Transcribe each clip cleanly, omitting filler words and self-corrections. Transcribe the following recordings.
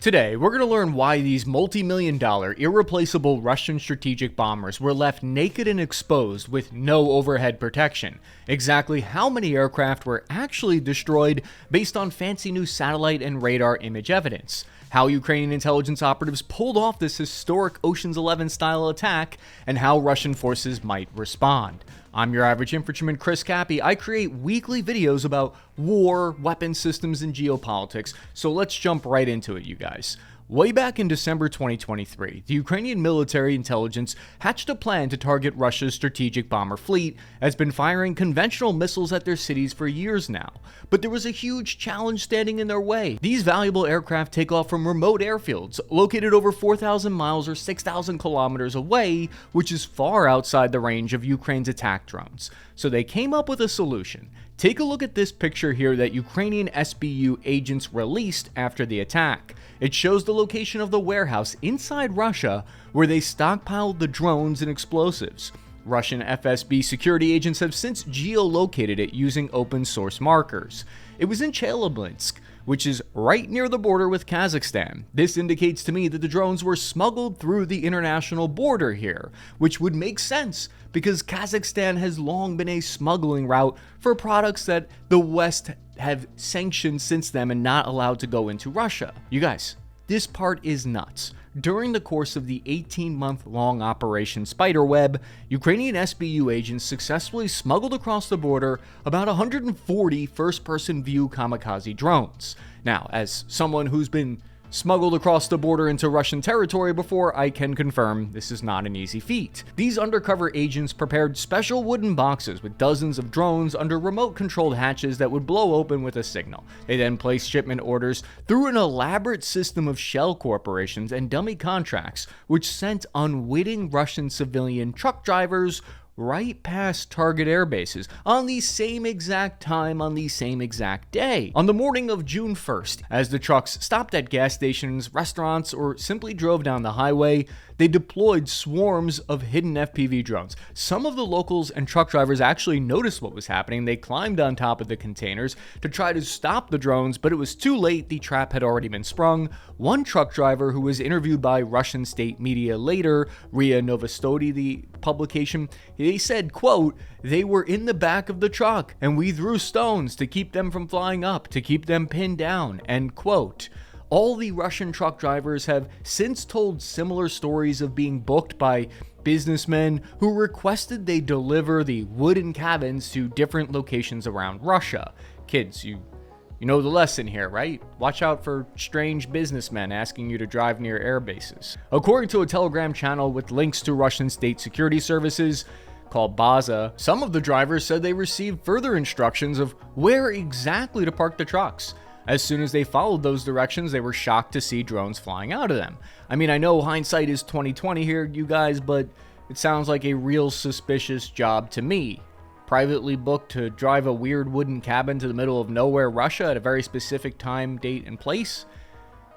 Today, we're going to learn why these multi-million-dollar, irreplaceable Russian strategic bombers were left naked and exposed with no overhead protection, exactly how many aircraft were actually destroyed based on fancy new satellite and radar image evidence, how Ukrainian intelligence operatives pulled off this historic Ocean's 11-style attack, and how Russian forces might respond. I'm your average infantryman, Cappy. I create weekly videos about war, weapon systems, and geopolitics, so let's jump right into it, you guys. Way back in December 2023, the Ukrainian military intelligence hatched a plan to target Russia's strategic bomber fleet that's been firing conventional missiles at their cities for years now. But there was a huge challenge standing in their way. These valuable aircraft take off from remote airfields, located over 4,000 miles or 6,000 kilometers away, which is far outside the range of Ukraine's attack drones. So they came up with a solution. Take a look at this picture here that Ukrainian SBU agents released after the attack. It shows the location of the warehouse inside Russia where they stockpiled the drones and explosives. Russian FSB security agents have since geolocated it using open source markers. It was in Chelyabinsk, which is right near the border with Kazakhstan. This indicates to me that the drones were smuggled through the international border here, which would make sense because Kazakhstan has long been a smuggling route for products that the West have sanctioned since then and not allowed to go into Russia. You guys, this part is nuts. During the course of the 18-month-long Operation Spiderweb, Ukrainian SBU agents successfully smuggled across the border about 140 first-person view kamikaze drones. Now, as someone who's been smuggled across the border into Russian territory before, I can confirm this is not an easy feat. These undercover agents prepared special wooden boxes with dozens of drones under remote-controlled hatches that would blow open with a signal. They then placed shipment orders through an elaborate system of shell corporations and dummy contracts, which sent unwitting Russian civilian truck drivers right past target air bases on the same exact time on the same exact day. On the morning of June 1st, as the trucks stopped at gas stations, restaurants, or simply drove down the highway, they deployed swarms of hidden FPV drones. Some of the locals and truck drivers actually noticed what was happening. They climbed on top of the containers to try to stop the drones, but it was too late. The trap had already been sprung. One truck driver who was interviewed by Russian state media later, RIA Novosti, the publication, they said, quote, "They were in the back of the truck and we threw stones to keep them from flying up, to keep them pinned down," end quote. All the Russian truck drivers have since told similar stories of being booked by businessmen who requested they deliver the wooden cabins to different locations around Russia. Kids, you know the lesson here, right? Watch out for strange businessmen asking you to drive near air bases. According to a Telegram channel with links to Russian state security services called Baza, some of the drivers said they received further instructions of where exactly to park the trucks. As soon as they followed those directions, they were shocked to see drones flying out of them. I mean, I know hindsight is 20/20 here, you guys, but it sounds like a real suspicious job to me. Privately booked to drive a weird wooden cabin to the middle of nowhere, Russia, at a very specific time, date, and place?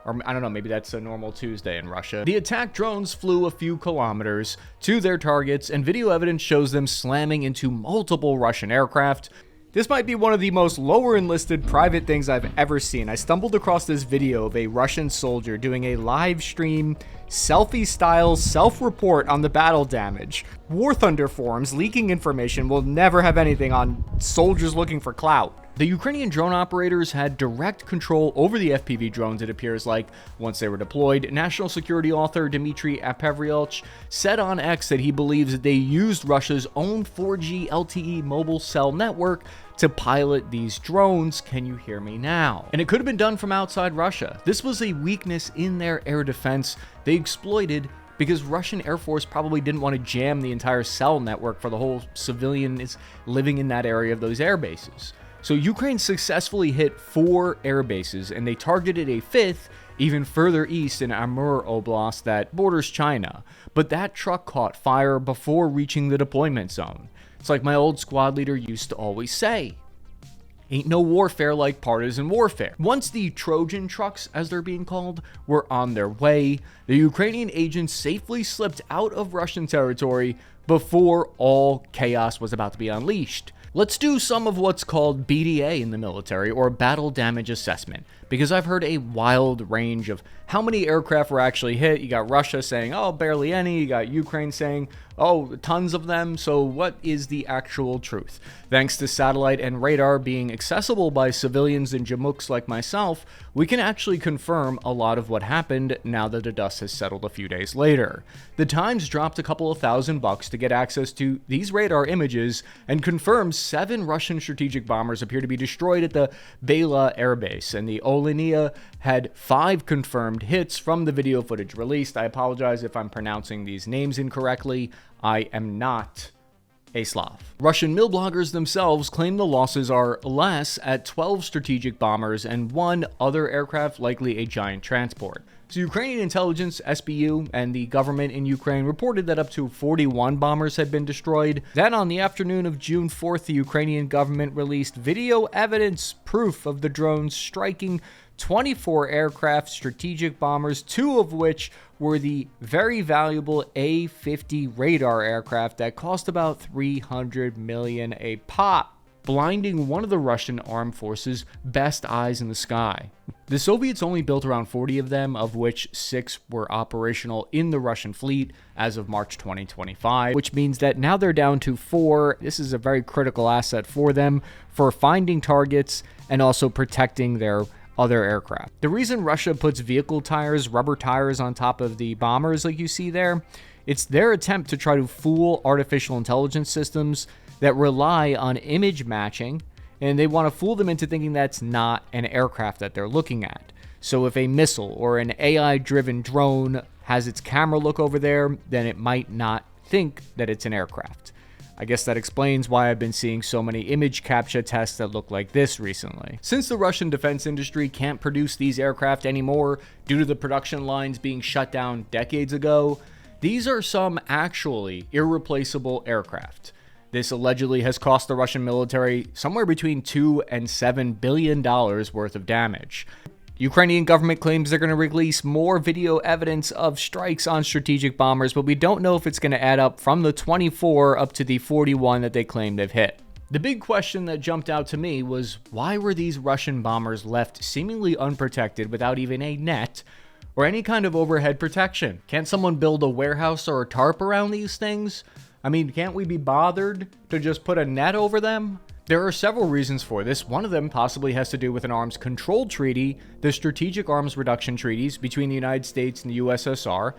Or I don't know, maybe that's a normal Tuesday in Russia. The attack drones flew a few kilometers to their targets, and video evidence shows them slamming into multiple Russian aircraft. This might be one of the most lower enlisted private things I've ever seen. I stumbled across this video of a Russian soldier doing a live stream, selfie-style self-report on the battle damage. War Thunder forums leaking information will never have anything on soldiers looking for clout. The Ukrainian drone operators had direct control over the FPV drones, it appears like, once they were deployed. National security author Dmitry Apavrylich said on X that he believes that they used Russia's own 4G LTE mobile cell network to pilot these drones. Can you hear me now? And it could have been done from outside Russia. This was a weakness in their air defense they exploited because Russian Air Force probably didn't want to jam the entire cell network for the whole civilians living in that area of those air bases. So Ukraine successfully hit 4 air bases, and they targeted a 5th even further east in Amur Oblast that borders China. But that truck caught fire before reaching the deployment zone. It's like my old squad leader used to always say, ain't no warfare like partisan warfare. Once the Trojan trucks, as they're being called, were on their way, the Ukrainian agents safely slipped out of Russian territory before all chaos was about to be unleashed. Let's do some of what's called BDA in the military, or battle damage assessment, because I've heard a wild range of how many aircraft were actually hit. You got Russia saying, oh, barely any. You got Ukraine saying, oh, tons of them. So what is the actual truth? Thanks to satellite and radar being accessible by civilians and jamooks like myself, we can actually confirm a lot of what happened now that the dust has settled a few days later. The Times dropped a couple of $1,000 to get access to these radar images and confirms 7 Russian strategic bombers appear to be destroyed at the Bela Air Base, and the Olenia had 5 confirmed hits from the video footage released. I apologize if I'm pronouncing these names incorrectly. I am not a Slav. Russian mill bloggers themselves claim the losses are less at 12 strategic bombers and 1 other aircraft, likely a giant transport. So Ukrainian intelligence, SBU, and the government in Ukraine reported that up to 41 bombers had been destroyed. Then on the afternoon of June 4th, the Ukrainian government released video evidence, proof of the drones striking 24 aircraft strategic bombers, 2 of which were the very valuable A-50 radar aircraft that cost about $300 million a pop, blinding one of the Russian armed forces' best eyes in the sky. The Soviets only built around 40 of them, of which 6 were operational in the Russian fleet as of March 2025, which means that now they're down to 4. This is a very critical asset for them for finding targets and also protecting their other aircraft. The reason Russia puts vehicle tires, rubber tires on top of the bombers like you see there, it's their attempt to try to fool artificial intelligence systems that rely on image matching, and they want to fool them into thinking that's not an aircraft that they're looking at. So if a missile or an AI-driven drone has its camera look over there, then it might not think that it's an aircraft. I guess that explains why I've been seeing so many image capture tests that look like this recently. Since the Russian defense industry can't produce these aircraft anymore due to the production lines being shut down decades ago, these are some actually irreplaceable aircraft. This allegedly has cost the Russian military somewhere between $2 and $7 billion worth of damage. Ukrainian government claims they're going to release more video evidence of strikes on strategic bombers, but we don't know if it's going to add up from the 24 up to the 41 that they claim they've hit. The big question that jumped out to me was, why were these Russian bombers left seemingly unprotected without even a net or any kind of overhead protection? Can't someone build a warehouse or a tarp around these things? I mean, can't we be bothered to just put a net over them? There are several reasons for this. One of them possibly has to do with an arms control treaty, the Strategic Arms Reduction Treaties between the United States and the USSR,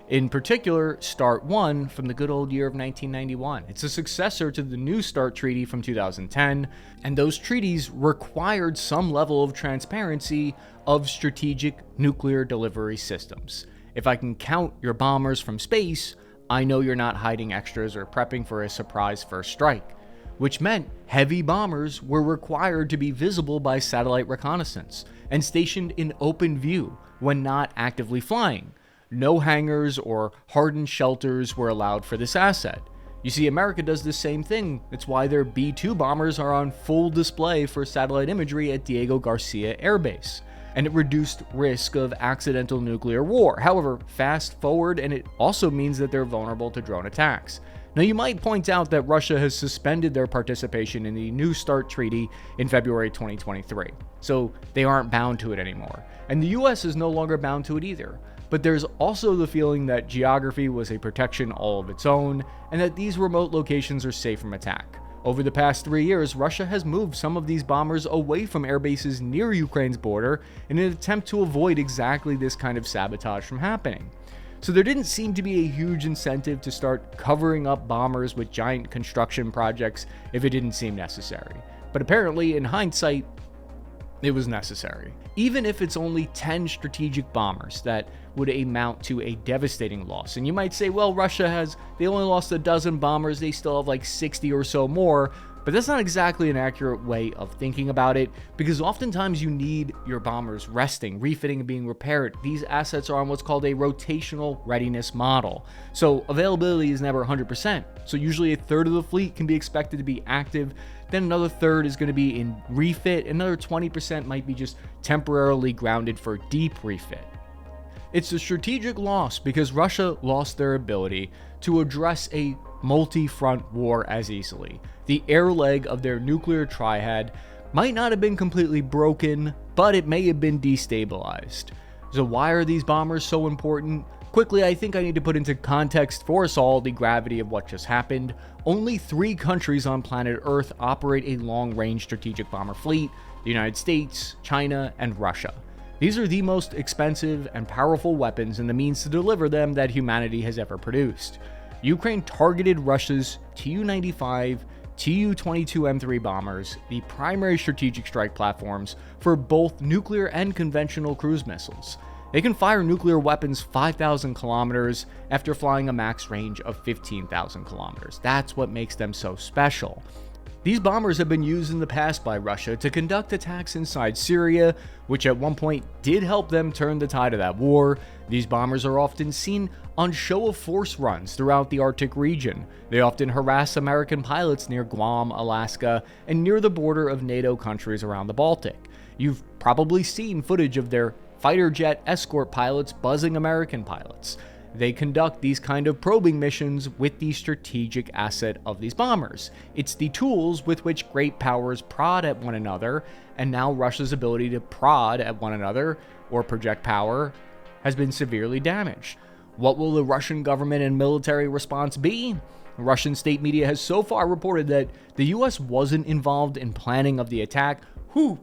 in particular START 1 from the good old year of 1991. It's a successor to the New START Treaty from 2010, and those treaties required some level of transparency of strategic nuclear delivery systems. If I can count your bombers from space, I know you're not hiding extras or prepping for a surprise first strike, which meant heavy bombers were required to be visible by satellite reconnaissance and stationed in open view when not actively flying. No hangars or hardened shelters were allowed for this asset. You see, America does the same thing. It's why their B-2 bombers are on full display for satellite imagery at Diego Garcia Air Base, and it reduced risk of accidental nuclear war. However, fast forward, and it also means that they're vulnerable to drone attacks. Now, you might point out that Russia has suspended their participation in the New START Treaty in February 2023, so they aren't bound to it anymore. And the US is no longer bound to it either. But there's also the feeling that geography was a protection all of its own, and that these remote locations are safe from attack. Over the past 3 years, Russia has moved some of these bombers away from air bases near Ukraine's border in an attempt to avoid exactly this kind of sabotage from happening. So there didn't seem to be a huge incentive to start covering up bombers with giant construction projects if it didn't seem necessary. But apparently, in hindsight, it was necessary. Even if it's only 10 strategic bombers, that would amount to a devastating loss. And you might say, well, they only lost a dozen bombers, they still have like 60 or so more. But that's not exactly an accurate way of thinking about it, because oftentimes you need your bombers resting, refitting, and being repaired. These assets are on what's called a rotational readiness model. So availability is never 100%. So usually a third of the fleet can be expected to be active, then another third is going to be in refit, another 20% might be just temporarily grounded for deep refit. It's a strategic loss because Russia lost their ability to address a multi-front war as easily. The air leg of their nuclear triad might not have been completely broken, but it may have been destabilized. So why are these bombers so important? Quickly, I think I need to put into context for us all the gravity of what just happened. Only 3 countries on planet Earth operate a long-range strategic bomber fleet: the United States, China, and Russia. These are the most expensive and powerful weapons and the means to deliver them that humanity has ever produced. Ukraine targeted Russia's Tu-95, Tu-22M3 bombers, the primary strategic strike platforms for both nuclear and conventional cruise missiles. They can fire nuclear weapons 5,000 kilometers after flying a max range of 15,000 kilometers. That's what makes them so special. These bombers have been used in the past by Russia to conduct attacks inside Syria, which at one point did help them turn the tide of that war. These bombers are often seen on show-of-force runs throughout the Arctic region. They often harass American pilots near Guam, Alaska, and near the border of NATO countries around the Baltic. You've probably seen footage of their fighter jet escort pilots buzzing American pilots. They conduct these kind of probing missions with the strategic asset of these bombers. It's the tools with which great powers prod at one another, and now Russia's ability to prod at one another or project power has been severely damaged. What will the Russian government and military response be? Russian state media has so far reported that the US wasn't involved in planning of the attack.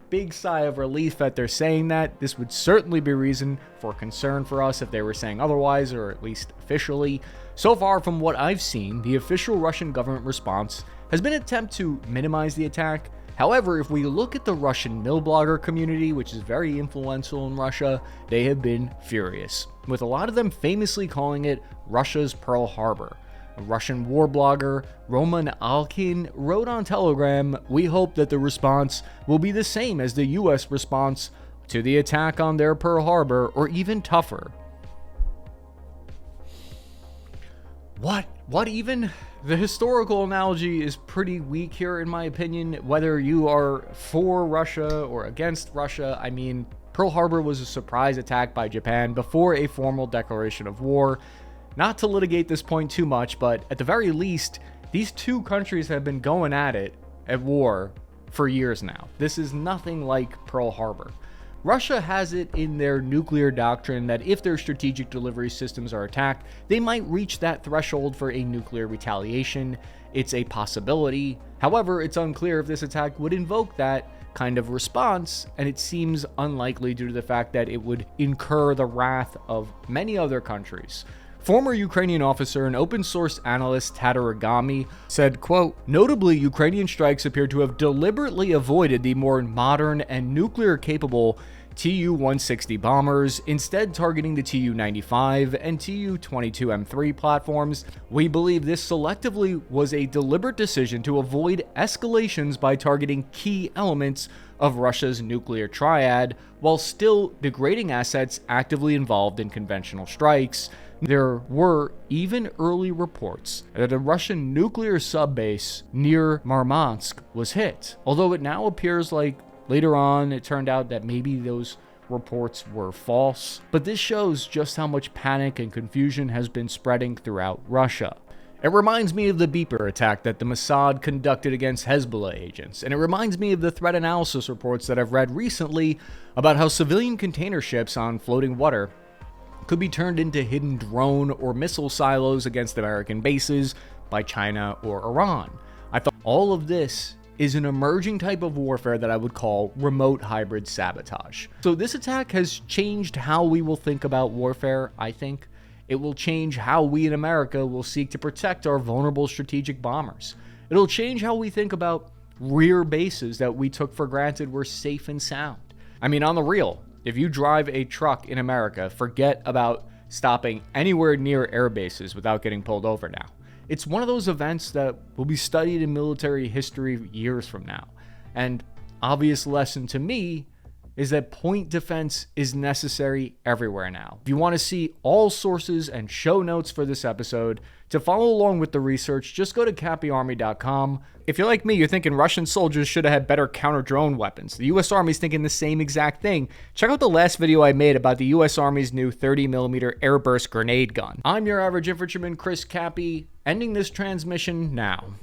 Big sigh of relief that they're saying that. This would certainly be reason for concern for us if they were saying otherwise, or at least officially. So far, from what I've seen, the official Russian government response has been an attempt to minimize the attack. However, if we look at the Russian mill blogger community, which is very influential in Russia, they have been furious, with a lot of them famously calling it Russia's Pearl Harbor. A Russian war blogger, Roman Alkin, wrote on Telegram, "We hope that the response will be the same as the US response to the attack on their Pearl Harbor, or even tougher." What even? The historical analogy is pretty weak here in my opinion. Whether you are for Russia or against Russia, I mean, Pearl Harbor was a surprise attack by Japan before a formal declaration of war. Not to litigate this point too much, but at the very least, these 2 countries have been going at war for years now. This is nothing like Pearl Harbor. Russia has it in their nuclear doctrine that if their strategic delivery systems are attacked, they might reach that threshold for a nuclear retaliation. It's a possibility. However, it's unclear if this attack would invoke that kind of response, and it seems unlikely due to the fact that it would incur the wrath of many other countries. Former Ukrainian officer and open source analyst Tatarigami said, quote, "Notably, Ukrainian strikes appear to have deliberately avoided the more modern and nuclear-capable Tu-160 bombers, instead targeting the Tu-95 and Tu-22M3 platforms. We believe this selectively was a deliberate decision to avoid escalations by targeting key elements of Russia's nuclear triad, while still degrading assets actively involved in conventional strikes." There were even early reports that a Russian nuclear subbase near Murmansk was hit, although it now appears like later on it turned out that maybe those reports were false. But this shows just how much panic and confusion has been spreading throughout Russia. It reminds me of the beeper attack that the Mossad conducted against Hezbollah agents, and it reminds me of the threat analysis reports that I've read recently about how civilian container ships on floating water could be turned into hidden drone or missile silos against American bases by China or Iran. I thought all of this is an emerging type of warfare that I would call remote hybrid sabotage. So this attack has changed how we will think about warfare, I think. It will change how we in America will seek to protect our vulnerable strategic bombers. It'll change how we think about rear bases that we took for granted were safe and sound. I mean, on the real, if you drive a truck in America, forget about stopping anywhere near air bases without getting pulled over now. It's one of those events that will be studied in military history years from now. And obvious lesson to me is that point defense is necessary everywhere now. If you want to see all sources and show notes for this episode, to follow along with the research, just go to cappyarmy.com. If you're like me, you're thinking Russian soldiers should have had better counter-drone weapons. The US Army's thinking the same exact thing. Check out the last video I made about the US Army's new 30mm airburst grenade gun. I'm your average infantryman, Chris Cappy, ending this transmission now.